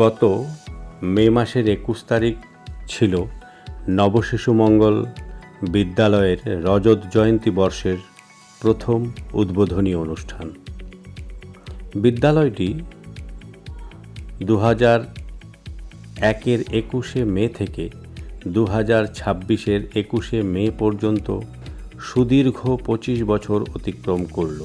গত মে মাসের ২১ তারিখ ছিল নবশিশু মঙ্গল বিদ্যালয়ের রজত জয়ন্তী বর্ষের প্রথম উদ্বোধনী অনুষ্ঠান। বিদ্যালয়টি ২০০১-এর ২১শে মে থেকে ২০২৬-এর ২১শে মে পর্যন্ত সুদীর্ঘ ২৫ বছর অতিক্রম করল।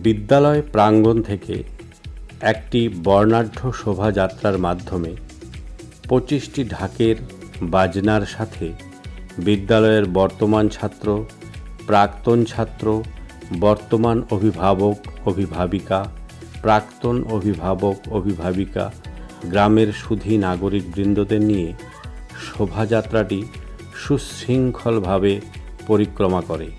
বিদ্যালয় প্রাঙ্গণ থেকে একটি বর্ণাঢ্য শোভাযাত্রার মাধ্যমে ২৫টি ঢাকের বাজনার সাথে বিদ্যালয়ের বর্তমান ছাত্র, প্রাক্তন ছাত্র, বর্তমান অভিভাবক অভিভাবিকা, প্রাক্তন অভিভাবক অভিভাবিকা, গ্রামের সুধী নাগরিকবৃন্দদের নিয়ে শোভাযাত্রাটি সুশৃঙ্খলভাবে পরিক্রমা করে।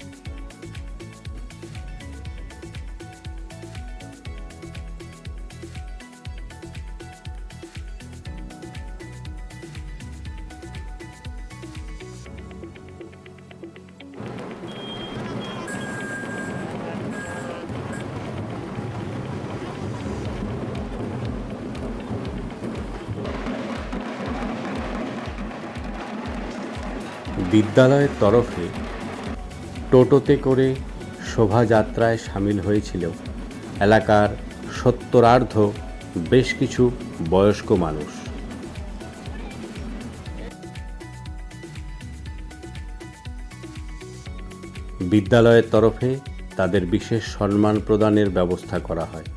বিদ্যালয়ের তরফে টোটোতে করে শোভাযাত্রায় সামিল হয়েছিল এলাকার সত্তরার্ধ বেশ কিছু বয়স্ক মানুষ। বিদ্যালয়ের তরফে তাদের বিশেষ সম্মান প্রদানের ব্যবস্থা করা হয়।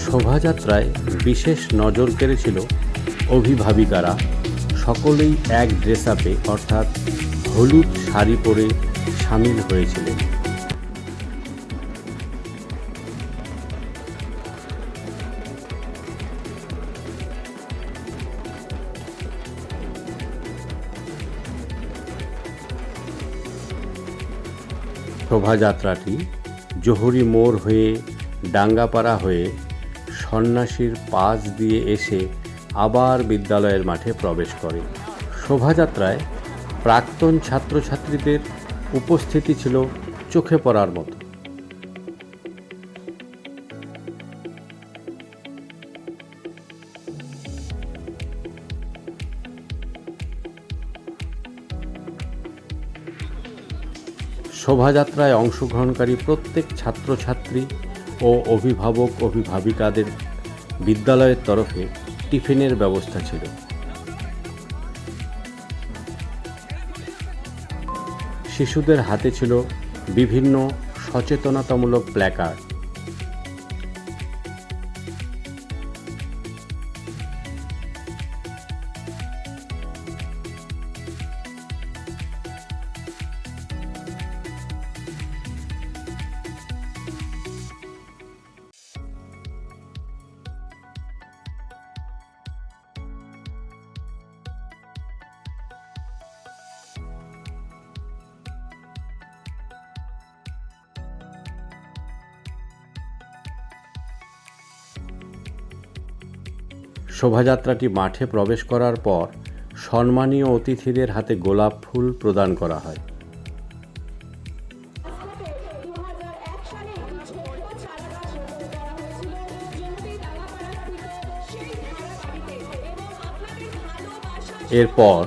শোভাযাত্রায় বিশেষ নজর কেড়েছিল অভিভাবিকারা। সকলেই এক ড্রেস আপে অর্থাৎ হলুদ শাড়ি পরে সামিল হয়েছিলেন। শোভাযাত্রাটি জহুরি মোড় হয়ে ডাঙ্গাপাড়া হয়ে সন্ন্যাসীর পাশ দিয়ে এসে আবার বিদ্যালয়ের মাঠে প্রবেশ করে। শোভাযাত্রায় প্রাক্তন ছাত্রছাত্রীদের উপস্থিতি ছিল চোখে পড়ার মতো। শোভাযাত্রায় অংশগ্রহণকারী প্রত্যেক ছাত্রছাত্রী ও অভিভাবক অভিভাবিকাদের বিদ্যালয়ের তরফে টিফিনের ব্যবস্থা ছিল। শিশুদের হাতে ছিল বিভিন্ন সচেতনতামূলক প্ল্যাকার্ড। শোভাযাত্রাটি মাঠে প্রবেশ করার পর সম্মানীয় অতিথিদের হাতে গোলাপ ফুল প্রদান করা হয়। এরপর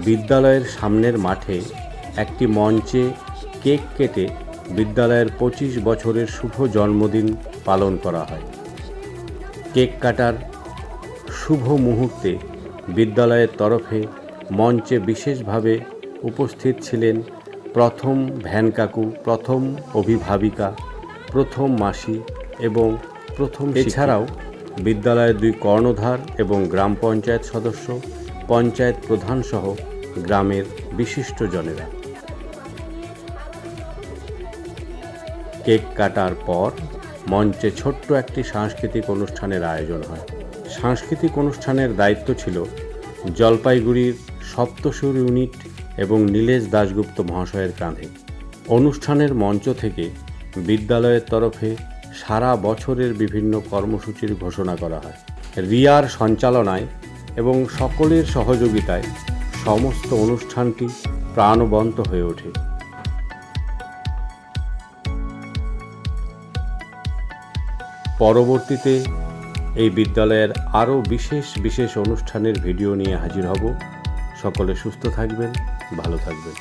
বিদ্যালয়ের সামনের মাঠে একটি মঞ্চে কেক কেটে বিদ্যালয়ের ২৫ বছরের শুভ জন্মদিন পালন করা হয়। কেক কাটার শুভ মুহূর্তে বিদ্যালয়ের তরফে মঞ্চে বিশেষভাবে উপস্থিত ছিলেন প্রথম ভ্যান কাকু, প্রথম অভিভাবিকা, প্রথম মাসি এবং প্রথম এছাড়াও বিদ্যালয়ের 2 কর্ণধার এবং গ্রাম পঞ্চায়েত সদস্য, পঞ্চায়েত প্রধানসহ গ্রামের বিশিষ্টজনেরা। কেক কাটার পর মঞ্চে ছোট্ট একটি সাংস্কৃতিক অনুষ্ঠানের আয়োজন হয়। সাংস্কৃতিক অনুষ্ঠানের দায়িত্ব ছিল জলপাইগুড়ির সপ্তসুর ইউনিট এবং নীলেশ দাশগুপ্ত মহাশয়ের কাঁধে। অনুষ্ঠানের মঞ্চ থেকে বিদ্যালয়ের তরফে সারা বছরের বিভিন্ন কর্মসূচির ঘোষণা করা হয়। রিয়ার সঞ্চালনায় এবং সকলের সহযোগিতায় সমস্ত অনুষ্ঠানটি প্রাণবন্ত হয়ে ওঠে। পরবর্তীতে এই বিদ্যালয়ের আরও বিশেষ অনুষ্ঠানের ভিডিও নিয়ে হাজির হব। সকলে সুস্থ থাকবেন, ভালো থাকবেন।